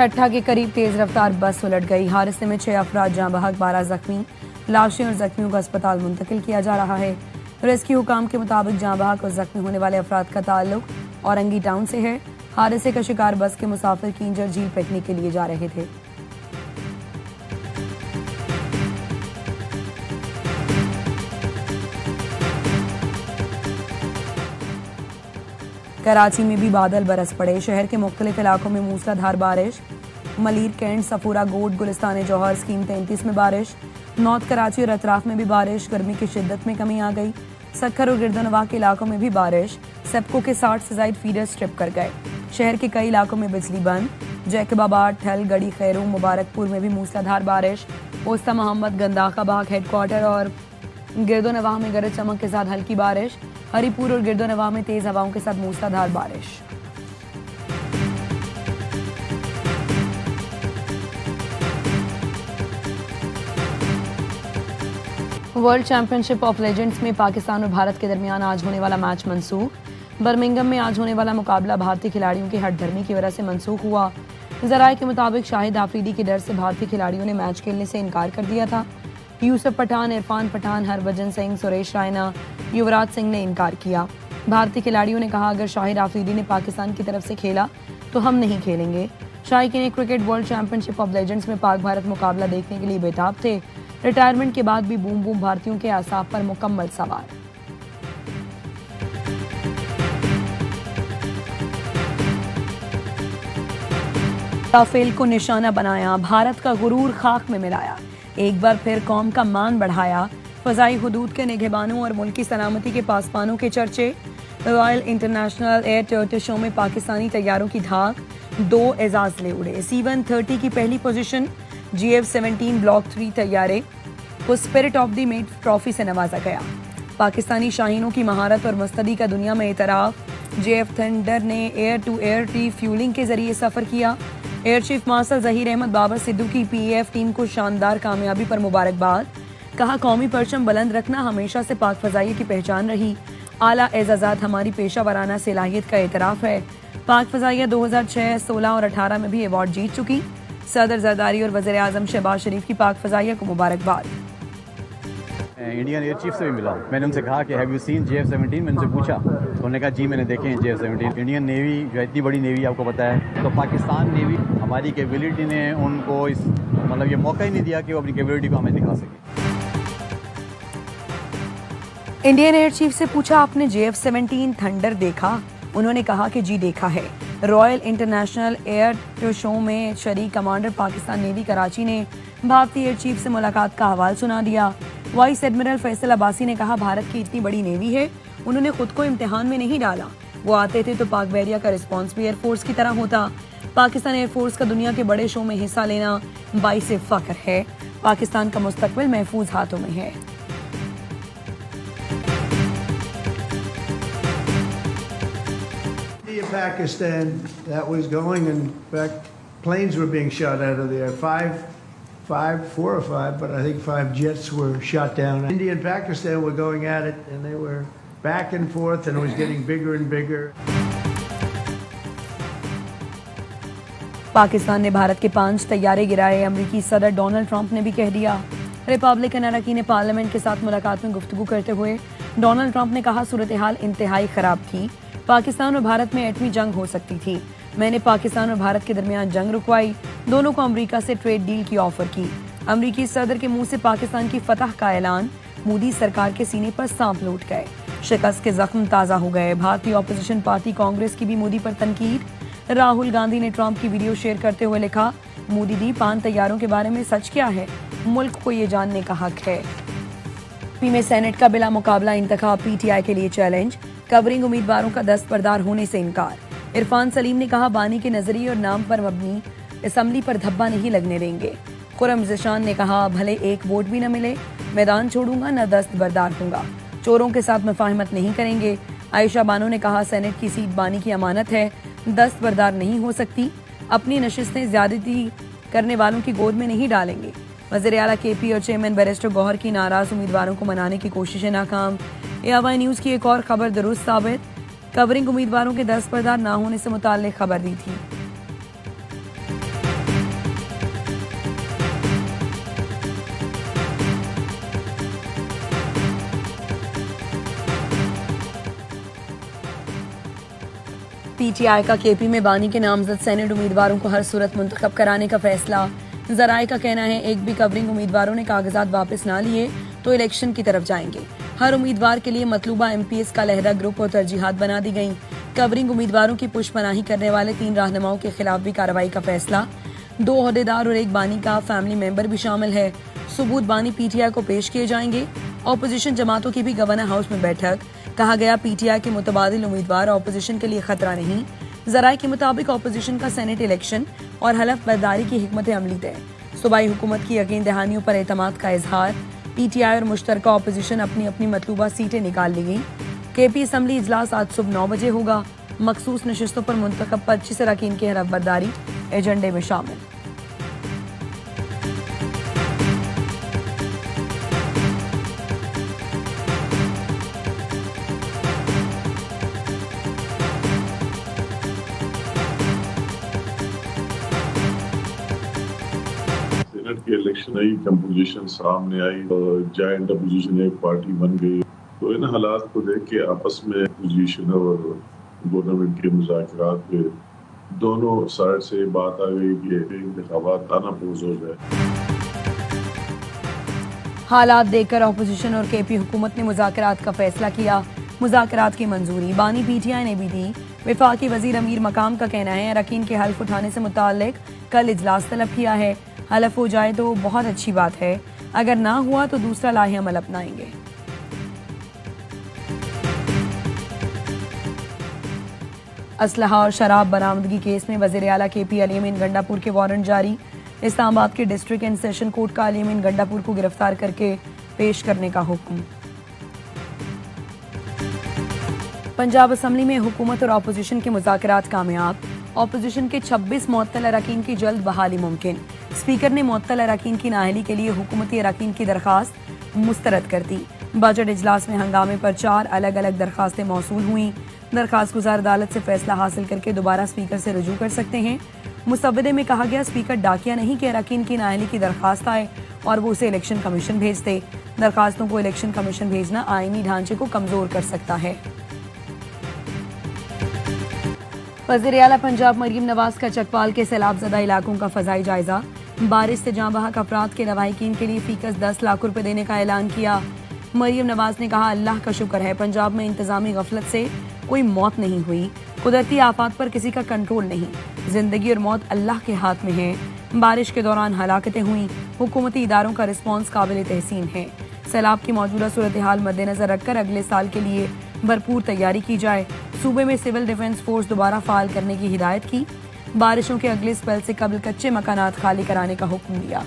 ठट्ठा के करीब तेज रफ्तार बस उलट गई। हादसे में 6 अफराद जाँ बहक, 12 जख्मी। लाशें और जख्मियों को अस्पताल मुंतकिल किया जा रहा है। रेस्क्यू हुकाम के मुताबिक जाँ बहक और जख्मी होने वाले अफराद का ताल्लुक औरंगी टाउन से है। हादसे का शिकार बस के मुसाफिर किंजर झील पिकनिक के लिए जा रहे थे। कराची में भी बादल बरस पड़े। शहर के मुख्तलिफ इलाकों में मूसलाधार बारिश। मलीर, कैंट, सफूरा, गोट, गुलिस्तान जौहर, स्कीम 33 में बारिश। नॉर्थ कराची और अतराफ में भी बारिश। गर्मी की शिद्दत में कमी आ गई। सक्खर और गिरदोनवाह के इलाकों में भी बारिश। सेप्को के 60 से ज्यादा फीडर स्ट्रिप कर गए। शहर के कई इलाकों में बिजली बंद। जैकबाबाद, ठल, गड़ी, खैरू, मुबारकपुर में भी मूसलाधार बारिश। ओस्ता मोहम्मद, गंदाखा बाग हेडक्वार्टर और गिरदोनवाह में गरज चमक के साथ हल्की बारिश। हरीपुर और गिरदोनवाह में तेज हवाओं के साथ मूसलाधार बारिश। वर्ल्ड चैंपियनशिप ऑफ लेजेंड्स में पाकिस्तान और भारत के दरमियान आज होने वाला मैच मनसूख। बर्मिंघम में आज होने वाला मुकाबला भारतीय खिलाड़ियों की हठधर्मी की वजह से मनसूख हुआ। जराये के मुताबिक शाहिद आफरीदी के डर से भारतीय खिलाड़ियों ने मैच खेलने से इनकार कर दिया था। यूसुफ पठान, इरफान पठान, हरभजन सिंह, सुरेश रायना, युवराज सिंह ने इनकार किया। भारतीय खिलाड़ियों ने कहा, अगर शाहिद आफरीदी ने पाकिस्तान की तरफ से खेला तो हम नहीं खेलेंगे। शायकीन cricket world championship of legends में पाक भारत मुकाबला देखने के लिए बेताब थे। रिटायरमेंट के बाद भी बूम बूम भारतीयों के आसाब पर मुकम्मल सवार। राफेल को निशाना बनाया, भारत का गुरूर खाक में मिलाया। एक बार फिर कौम का मान बढ़ाया। फजाई हुदूद के निगहबानों और मुल्की सलामती के पासबानों के चर्चे। Royal international air turtle show में पाकिस्तानी तैयारों की धाक। 2 एजाज ले उड़े। C-130 की पहली पोजीशन। GF-17 ब्लॉक 3 तैयारे को spirit of the meet trophy से नवाजा गया। पाकिस्तानी शाहीनों की महारत और मुस्तदी का दुनिया में एतराफ। JF थंडर ने एयर टू एयर रिफ्यूलिंग के जरिए सफर किया। Air chief marshal Zaheer Ahmed Babar Sidhu की PAF टीम को शानदार कामयाबी पर मुबारकबाद। कहा, कौमी परचम बुलंद रखना हमेशा से पाक फजाइया की पहचान रही। आला एजाजात हमारी पेशा वराना सलाहियत का एतराफ है। पाक फजाइया 2006, 16 और 18 में भी अवार्ड जीत चुकी। सदर जरदारी और वज़ीर आज़म शहबाज शरीफ की पाक फजाइया को मुबारकबाद। इंडियन एयर चीफ से भी मिला। मैंने उनसे कहा कि हैव यू सीन JF-17? मैंने उनसे पूछा तो उन्होंने कहा जी मैंने देखे हैं JF-17। इंडियन नेवी जो इतनी बड़ी नेवी आपको पता है, तो पाकिस्तान नेवी हमारी कैपेबिलिटी ने उनको इस मतलब ये मौका ही नहीं दिया कि वो अपनी कैपेबिलिटी को हमें दिखा सके। इंडियन एयर चीफ से पूछा, आपने JF-17 थंडर देखा? उन्होंने कहा कि जी देखा है। रॉयल इंटरनेशनल एयर शो में शरीक कमांडर पाकिस्तान नेवी कराची ने भारतीय एयर चीफ से मुलाकात का हवाल सुना दिया। वाइस एडमिरल फैसल अब्बासी ने कहा, भारत की इतनी बड़ी नेवी है, उन्होंने खुद को इम्तिहान में नहीं डाला। वो आते थे तो पाक बहरिया का रिस्पॉन्स भी एयरफोर्स की तरह होता। पाकिस्तान एयरफोर्स का दुनिया के बड़े शो में हिस्सा लेना बाइसे फख्र है। पाकिस्तान का मुस्तकबिल महफूज हाथों में है। Pakistan that was going, and in fact planes were being shot out of there. 4 or 5, but I think 5 jets were shot down. India and Pakistan were going at it, and they were back and forth, and it was getting bigger and bigger. Pakistan ने भारत के 5 तैयारे गिराए। अमेरिकी सदर Donald Trump ने भी कह दिया। रिपब्लिकन अरकान पार्लियामेंट के साथ मुलाकात में गुफ्तगू करते हुए डोनाल्ड ट्रंप ने कहा, सूरत हाल इंतहाई खराब थी। पाकिस्तान और भारत में एटमी जंग हो सकती थी। मैंने पाकिस्तान और भारत के दरमियान जंग रुकवाई। दोनों को अमेरिका से ट्रेड डील की ऑफर की। अमेरिकी सदर के मुंह से पाकिस्तान की फतह का ऐलान। मोदी सरकार के सीने पर सांप लौट गए। शिकस्त के जख्म ताज़ा हो गए। भारतीय ऑपोजिशन पार्टी कांग्रेस की भी मोदी पर तनकीद। राहुल गांधी ने ट्रंप की वीडियो शेयर करते हुए लिखा, मोदी दी 5 तैयारों के बारे में सच क्या है? मुल्क को ये जानने का हक है। में सेनेट का बिला मुकाबला इंतखाब PTI के लिए चैलेंज। कवरिंग उम्मीदवारों का दस्तबरदार होने से इनकार। इरफान सलीम ने कहा, बानी के नजरिए और नाम पर मबनी असम्बली पर धब्बा नहीं लगने देंगे। खुरम ज़िशान ने कहा, भले एक वोट भी न मिले, मैदान छोड़ूंगा न दस्तबरदार होऊंगा। चोरों के साथ मुफाहमत नहीं करेंगे। आयशा बानो ने कहा, सेनेट की सीट बानी की अमानत है, दस्तबरदार नहीं हो सकती। अपनी नशिस्तें ज्यादती करने वालों की गोद में नहीं डालेंगे। वज़ीर आला KP और चेयरमैन बैरिस्टर गौहर की नाराज उम्मीदवारों को मनाने की कोशिशें नाकाम। AY न्यूज़ की एक और खबर दुरुस्त साबित। कवरिंग उम्मीदवारों के दस्तबरदार ना होने से मुताल्लिक खबर दी थी। पीटीआई का केपी में बानी के नामजद सेनेट उम्मीदवारों को हर सूरत मुंतखब कराने का फैसला। जराए का कहना है एक भी कवरिंग उम्मीदवारों ने कागजात वापस ना लिए तो इलेक्शन की तरफ जाएंगे। हर उम्मीदवार के लिए मतलूबा एमपीएस का लहदा ग्रुप और तरजीहात बना दी गयी। कवरिंग उम्मीदवारों की पुष्पनाही करने वाले 3 रहनुमाओं के खिलाफ भी कार्रवाई का फैसला। 2 ओहदेदार और 1 बानी का फैमिली मेंबर भी शामिल है। सबूत बानी पीटीआई को पेश किए जाएंगे। ऑपोजिशन जमातों की भी गवर्नर हाउस में बैठक। कहा गया पीटीआई के मुतबादिल उम्मीदवार ऑपोजिशन के लिए खतरा नहीं। जराए के मुताबिक ऑपोजिशन का सेनेट इलेक्शन और हलफ बर्दारी की हिकमत अमली तय। सूबाई हुकूमत की यकीन दहानियों पर एतमाद का इजहार। पीटीआई और मुश्तरका ऑपोजिशन अपनी अपनी मतलूबा सीटें निकाल ली गई। केपी असम्बली इजलास आज सुबह 9 बजे होगा। मखसूस नशिस्तों पर मुंतखब 25 अरकान की हलफ बर्दारी एजेंडे में शामिल। के इलेक्शन आई, कंपोजिशन सामने आई, जॉइंट अपोजिशन एक पार्टी बन गई। तो इन हालात को देख के आपस में अपोजिशन और गवर्नमेंट के मुज़ाकरात पे दोनों साइड से बात आ गई कि इंतखाबात तानापोज हो जाए। हालात देखकर ऑपोजिशन और केपी हुकूमत ने मुज़ाकरात का फैसला किया। मुज़ाकरात की मंजूरी बानी पीटीआई ने भी दी। वफाकी वजीर अमीर मकाम का कहना है अरकान के हल्फ उठाने से मुताल्लिक कल इजलास तलब किया है। हलफ हो जाए तो बहुत अच्छी बात है, अगर ना हुआ तो दूसरा लाहे अमल अपनाएंगे। असलहा और शराब बरामदगी केस में वज़ीर आला केपी अली अमीन गंडापुर के वारंट जारी। इस्लामाबाद के डिस्ट्रिक्ट एंड सेशन कोर्ट का अली अमीन गंडापुर को गिरफ्तार करके पेश करने का हुक्म। पंजाब असम्बली में हुकूमत और ऑपोजिशन के मुज़ाकरात कामयाब। ऑपोजिशन के 26 मुअत्तल अरकान की जल्द बहाली मुमकिन। स्पीकर ने मुअत्तल अरकान की नाअहली के लिए हुकूमती अरकान की दरखास्त मुस्तरद कर दी। बजट इजलास में हंगामे पर 4 अलग अलग दरखास्तें मौसूल हुई। दरखास्त गुजार अदालत से फैसला हासिल करके दोबारा स्पीकर से रुजू कर सकते हैं। मुसव्वदे में कहा गया स्पीकर डाकिया नहीं कि अरकान की नाअहली की दरखास्त आए और वो उसे इलेक्शन कमीशन भेज दे। दरखास्तों को इलेक्शन कमीशन भेजना आईनी ढांचे को कमजोर कर सकता है। वज़ीर आला पंजाब मरीम नवाज का चकपाल के सैलाबज़दा इलाकों का फजाई जायजा। बारिश से जाँ बहक अफराद के लवाहिकीन के लिए फीकस 10 लाख रुपए देने का ऐलान किया। मरीम नवाज ने कहा अल्लाह का शुक्र है पंजाब में इंतजामी गफलत से कोई मौत नहीं हुई। कुदरती आफात पर किसी का कंट्रोल नहीं। जिंदगी और मौत अल्लाह के हाथ में है। बारिश के दौरान हलाकतें हुई। हुकूमती इदारों का रिस्पॉन्स काबिल तहसीन है। सैलाब की मौजूदा सूरत हाल मद्देनजर रखकर अगले साल के लिए भरपूर तैयारी की जाए। सूबे में सिविल डिफेंस फोर्स दोबारा फाल करने की हिदायत की। बारिशों के अगले स्पेल से कबल कच्चे मकानात खाली कराने का हुक्म दिया।